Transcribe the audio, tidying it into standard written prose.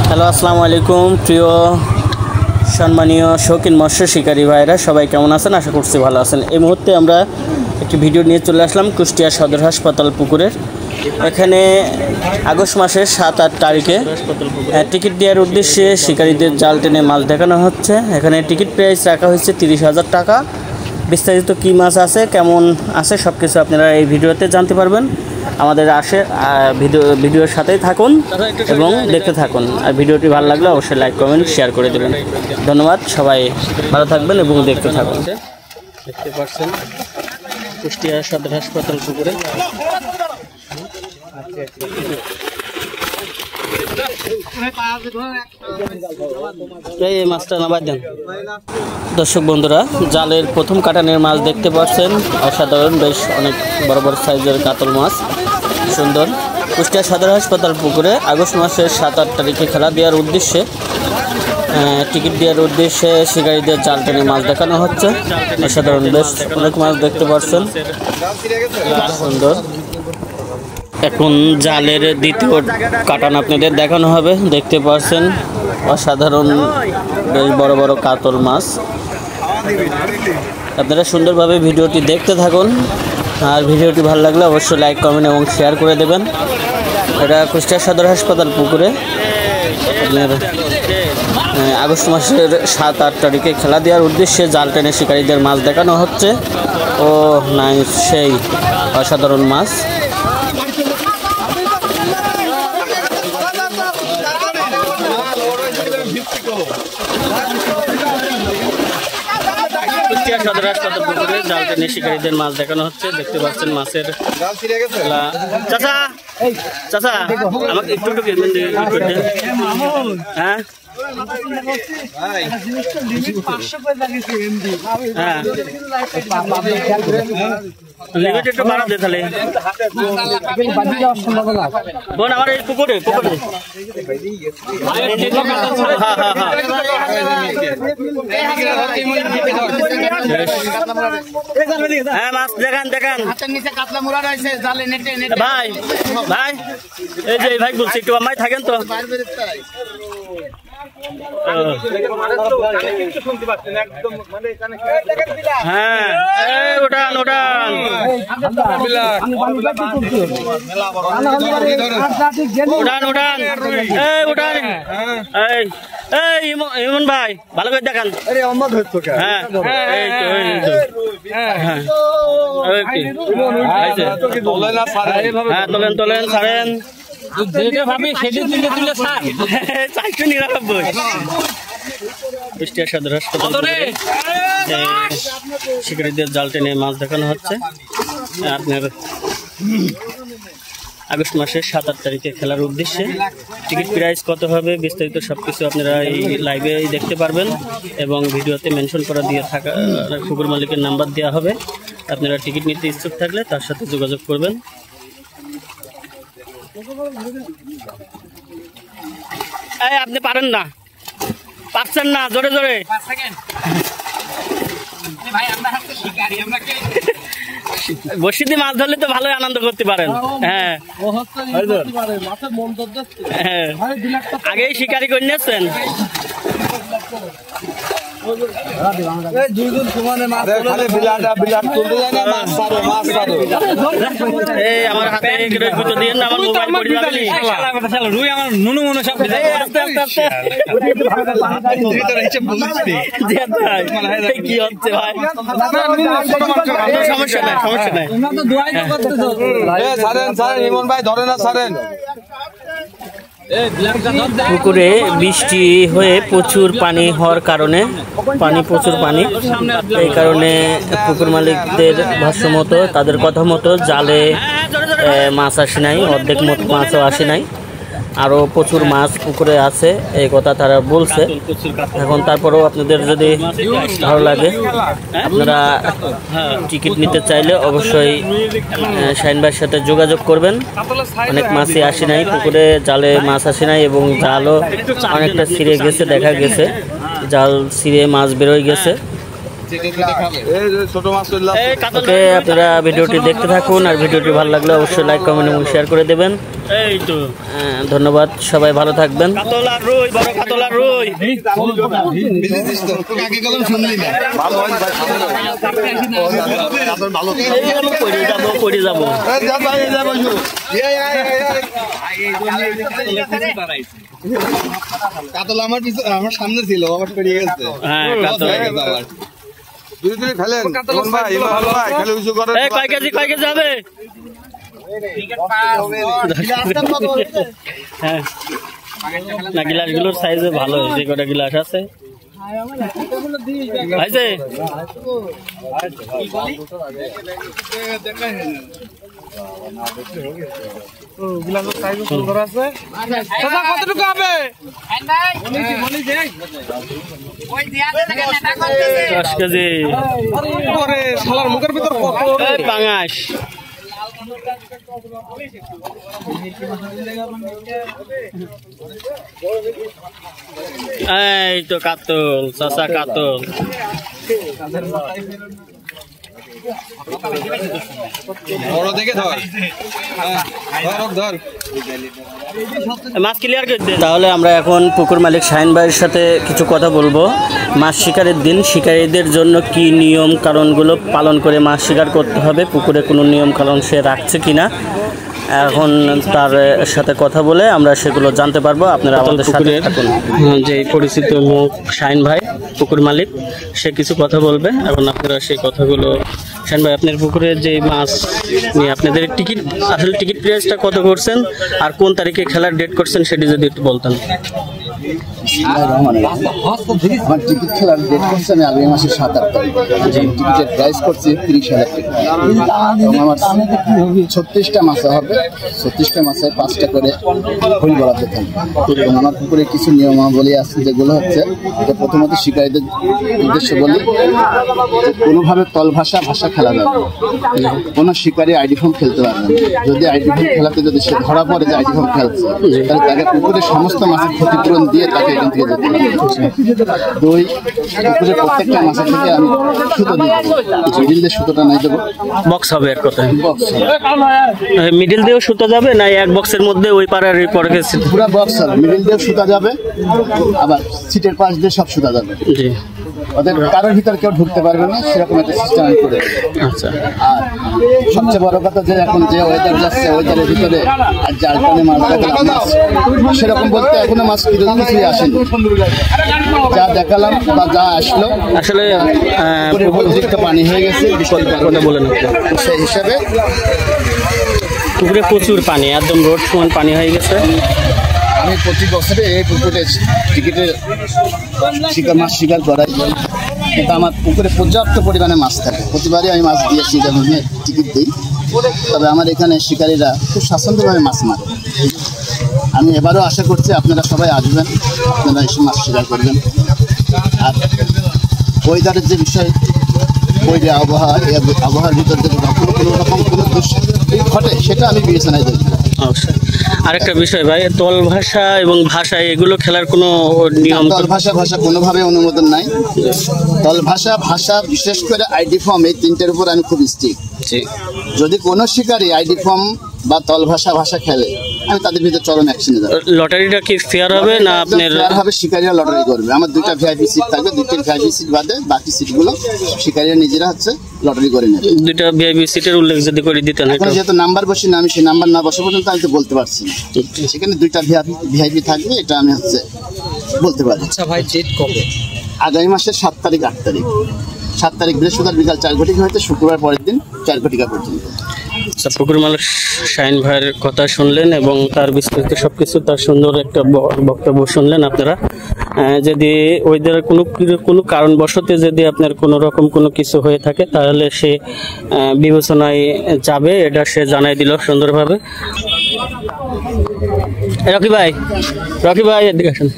Hello, আসসালামু আলাইকুম প্রিয় সম্মানীয় শৌখিন মৎস্য শিকারী ভাইরা, সবাই কেমন আছেন? আশা করছি ভালো আছেন। এই মুহূর্তে আমরা একটি ভিডিও নিয়ে চলে আসলাম কুষ্টিয়া সদর হাসপাতাল পুকুরের। এখানে আগস্ট মাসের 7-8 তারিখে টিকিট দেওয়ার উদ্দেশ্যে শিকারীদের জাল টেনে মাছ দেখানো হচ্ছে। এখানে টিকিট প্রাইস রাখা হয়েছে 30,000 টাকা। বিস্তারিত কী মাছ আছে, কেমন আছে, সব কিছু আপনারা এই ভিডিওতে জানতে পারবেন। আমাদের ভিডিওর সাথেই থাকুন এবং দেখতে থাকুন। আর ভিডিওটি ভালো লাগলে অবশ্যই লাইক কমেন্ট শেয়ার করে দেবেন। ধন্যবাদ, সবাই ভালো থাকবেন এবং দেখতে থাকুন। দেখতে পাচ্ছেন কুষ্টিয়া সদর হাসপাতাল পুকুরে এই মাছটা নামাই দেন। দর্শক বন্ধুরা, জালের প্রথম কাটানের মাছ দেখতে পাচ্ছেন, অসাধারণ, বেশ অনেক বড় বড় সাইজের কাতল মাছ, সুন্দর। কুষ্টিয়া সদর হাসপাতাল পুকুরে আগস্ট মাসের 7-8 তারিখে খেলা দেওয়ার উদ্দেশ্যে টিকিট দেওয়ার উদ্দেশ্যে শিকারীদের জাল টেনে মাছ দেখানো হচ্ছে। অসাধারণ, বেশ অনেক মাছ দেখতে পাচ্ছেন, সুন্দর। এখন জালের দ্বিতীয় কাটান আপনাদের দেখানো হবে। দেখতে পাচ্ছেন অসাধারণ, বেশ বড় বড় কাতল মাছ। আপনারা সুন্দরভাবে ভিডিওটি দেখতে থাকুন। আর ভিডিওটি ভালো লাগলে অবশ্যই লাইক কমেন্ট এবং শেয়ার করে দেবেন। এটা কুষ্টিয়া সদর হাসপাতাল পুকুরে আপনার আগস্ট মাসের 7-8 তারিখে খেলা দেওয়ার উদ্দেশ্যে জাল টেনে শিকারীদের মাছ দেখানো হচ্ছে। ও নাইস, সেই অসাধারণ মাছ। কুষ্টিয়া সদর হাসপাতাল পুকুরে জাল টেনে শিকারীদের মাছ দেখানো হচ্ছে। দেখতে পাচ্ছেন মাছের চাচা, চাচা আমাকে একটু হ্যাঁ একটু বাড়া দে তাহলে বোন আমার এই পুকুরে হ্যাঁ মাছ দেখান ভাই ভাই, এই যে ভাই বলছি একটু আমায় থাকেন তো। হ্যাঁ ওটান ওটান উঠান উঠান উঠান। ইমন ভাই ভালো করে দেখান। হ্যাঁ তোলেন তোলেন ছাড়েন। কুষ্টিয়া সদর হাসপাতাল শিকারীদের জাল টেনে মাছ দেখানো হচ্ছে। আপনার আগস্ট মাসের 7-8 তারিখে খেলার উদ্দেশ্যে টিকিট প্রাইস কত হবে, বিস্তারিত সবকিছু আপনারা এই লাইভে দেখতে পারবেন এবং ভিডিওতে মেনশন করা দিয়ে থাকা পুকুর মালিকের নাম্বার দেওয়া হবে। আপনারা টিকিট নিতে ইচ্ছুক থাকলে তার সাথে যোগাযোগ করবেন। আপনি পারেন না, পারছেন না, জোরে জোরে বসিতে মাছ ধরলে তো ভালোই আনন্দ করতে পারেন। হ্যাঁ আগেই শিকারি করে নিয়েছেন। আমার হাতে দিয়ে না, আমার মোবাইল পড়ে যাবে। রুই আমার নুনু মনে সব কি হচ্ছে ভাই, সমস্যা নাই সমস্যা নাই। পুকুরে বৃষ্টি হয়ে প্রচুর পানি হওয়ার কারণে প্রচুর পানি, এই কারণে পুকুর মালিকদের ভাষ্য মতো, তাদের কথা মতো জালে মাছ আসে নাই, অর্ধেক মতো মাছও আসে নাই, আরও প্রচুর মাছ পুকুরে আছে এই কথা তারা বলছে। এখন তারপরেও আপনাদের যদি ভালো লাগে, আপনারা টিকিট নিতে চাইলে অবশ্যই শাহিন ভাইয়ের সাথে যোগাযোগ করবেন। অনেক মাছই আসে নাই, পুকুরে জালে মাছ আসে নাই এবং জালও অনেকটা ছিঁড়ে গেছে, দেখা গেছে জাল ছিঁড়ে মাছ বেরোয় গেছে। ওকে, আপনারা ভিডিওটি দেখতে থাকুন, আর ভিডিওটি ভালো লাগলে অবশ্যই লাইক, কমেন্ট এবং শেয়ার করে দেবেন। এই তো ধন্যবাদ, সবাই ভালো থাকবেন। কাতলা আমার সামনে ছিল, আবার পেরিয়ে গেছে। গিলাস গুলোর সাইজ ভালো, যে কটা গিলাস আছে কতটুকু হবে? 10 কেজি শালার মুখের ভিতর পাঙাশ। এই তো কাতল, চাচা কাতল। বড় দেখে ধর, ধর মাছ ক্লিয়ার করে দে। তাহলে আমরা এখন পুকুর মালিক শাহিন ভাইয়ের সাথে কিছু কথা বলবো। মাছ শিকারের দিন শিকারীদের জন্য কি নিয়ম কারণগুলো পালন করে মাছ শিকার করতে হবে, পুকুরে কোনো নিয়ম কারণ সে রাখছে কিনা, এখন তার সাথে কথা বলে আমরা সেগুলো জানতে পারবো। আপনারা আমাদের সাথে থাকুন। যে পরিচিত মুখ শাহিন ভাই, পুকুর মালিক, সে কিছু কথা বলবে। এখন আপনারা সেই কথাগুলো, শাহিন ভাই আপনার পুকুরের যে মাছ নিয়ে আপনাদের টিকিট, আসলে টিকিট প্রাইসটা কত করছেন আর কোন তারিখে খেলার ডেট করছেন সেটি যদি একটু বলতেন। আমার টিকিট খেলার ডেট করছে আমি আগামী মাসের 7-8 তারিখ। টিকিটের প্রাইস করছি 30,000 টাকা। আমার 36টা মাছ হবে, 36টা মাছে 5টা করে ফুল বরাদ্দ থাকবে। এবং আমার পুকুরে কিছু নিয়মাবলী আছে, যেগুলো হচ্ছে যে প্রথমত শিকারীদের উদ্দেশ্যে বলি যে কোনোভাবে তল ভাষা খেলা যাবে, কোনো শিকারী আইডি ফর্ম খেলতে পারবে না। যদি আইডি ফর্ম খেলাতে যদি সে ধরা পড়ে যে আইডি ফর্ম খেলছে, তাহলে তাকে পুকুরের সমস্ত মাছের ক্ষতিপূরণ দিয়ে তাকে এখান থেকে যেতে হবে। পুকুরের প্রত্যেকটা মাছের থেকে আমি সুতো দিয়ে মিডিল দিয়ে সুতোটা নাই দেবো, বক্স হবে এক কথায়। বক্স মিডিল দিয়েও সুতো যাবে না এক বক্সের মধ্যে ওই পাড়ার পরে গেছে? পুরো বক্স হবে, মিডিল দিয়ে সুতা যাবে, আবার সিটের পাশ দিয়ে সব সুতা যাবে। জি, ওদের কারোর ভিতর কেউ ঢুকতে পারবে না, সেরকম একটা সিস্টেম আমি করে। আচ্ছা, আর সবচেয়ে বড় কথা যে এখন যে ওয়েদার যাচ্ছে, ওয়েদারের ভিতরে আর জাল টানে মাছ ধরা, সেরকম বলতে এখনো মাছ কিছুই আসেনি। যা দেখালাম বা যা আসলো, আসলে অতিরিক্ত পানি হয়ে গেছে, কথা বলেন। সেই হিসাবে পুকুরে প্রচুর পানি, একদম রোড সমান পানি হয়ে গেছে। আমি প্রতি বছরে এই পুকুরে টিকিটের মাছ শিকার করাই, কিন্তু আমার পুকুরে পর্যাপ্ত পরিমাণে মাছ থাকে। প্রতিবারই আমি মাছ দিয়েছি, যেমন টিকিট দিই। তবে আমার এখানে শিকারীরা খুব স্বাচ্ছন্দ্যভাবে মাছ মারে। আমি এবারও আশা করছি আপনারা সবাই আসবেন, আপনারা এসে মাছ শিকার করবেন। আর ওয়েদারের যে বিষয়, ওই যে আবহাওয়ার ভিতর থেকে কখনো কোনো রকম কোনো দুষ্কৃতি ঘটে, সেটা আমি বিবেচনায় দেখি। অবশ্যই। আরেকটা বিষয় ভাই, তল ভাষা এবং ভাষা এগুলো খেলার কোনো নিয়ম? তল ভাষা কোনোভাবে অনুমোদন নাই। তল ভাষা বিশেষ করে আইডি ফর্ম, এই তিনটের উপর আমি খুব স্ট্রিক্ট। যদি কোনো শিকারী আইডি ফর্ম বা তল ভাষা খেলে, আমি তাদের ভিতরে চরম অ্যাকশনে যাব। লটারিটা কি ফেয়ার হবে না আপনার? ফেয়ার হবে, শিকারীরা লটারি করবে। আমার 2টা ভিআইপি সিট থাকবে, 2টি ভিআইপি সিট বাদে বাকি সিটগুলো শিকারীরা নিজেরা হচ্ছে লটারি করে নেবে। 2টা ভিআইপি সিটের উল্লেখ যদি করে দিতেন। এখন যেহেতু নাম্বার বসি না, আমি সেই নাম্বার না বসা পর্যন্ত আমি তো বলতে পারছি না। সেখানে 2টা ভিআইপি থাকবে, এটা আমি হচ্ছে বলতে পারি। আচ্ছা ভাই, ডেট কবে? আগামী মাসের 7 তারিখ 8 তারিখ। 7 তারিখ বৃহস্পতিবার বিকাল 4 ঘটিকা হইতে শুক্রবার পরের দিন 4 ঘটিকা পর্যন্ত। পুকুর মালিক শাহিন ভাইয়ের কথা শুনলেন এবং তার বিস্তারিত সবকিছু, তার সুন্দর একটা বক্তব্য শুনলেন আপনারা। যদি ওইদের কোনো কারণবশত যদি আপনার কোনো রকম কোনো কিছু হয়ে থাকে, তাহলে সে বিবেচনায় যাবে, এটা সে জানাই দিল সুন্দরভাবে। রকি ভাই এদিকে আসুন।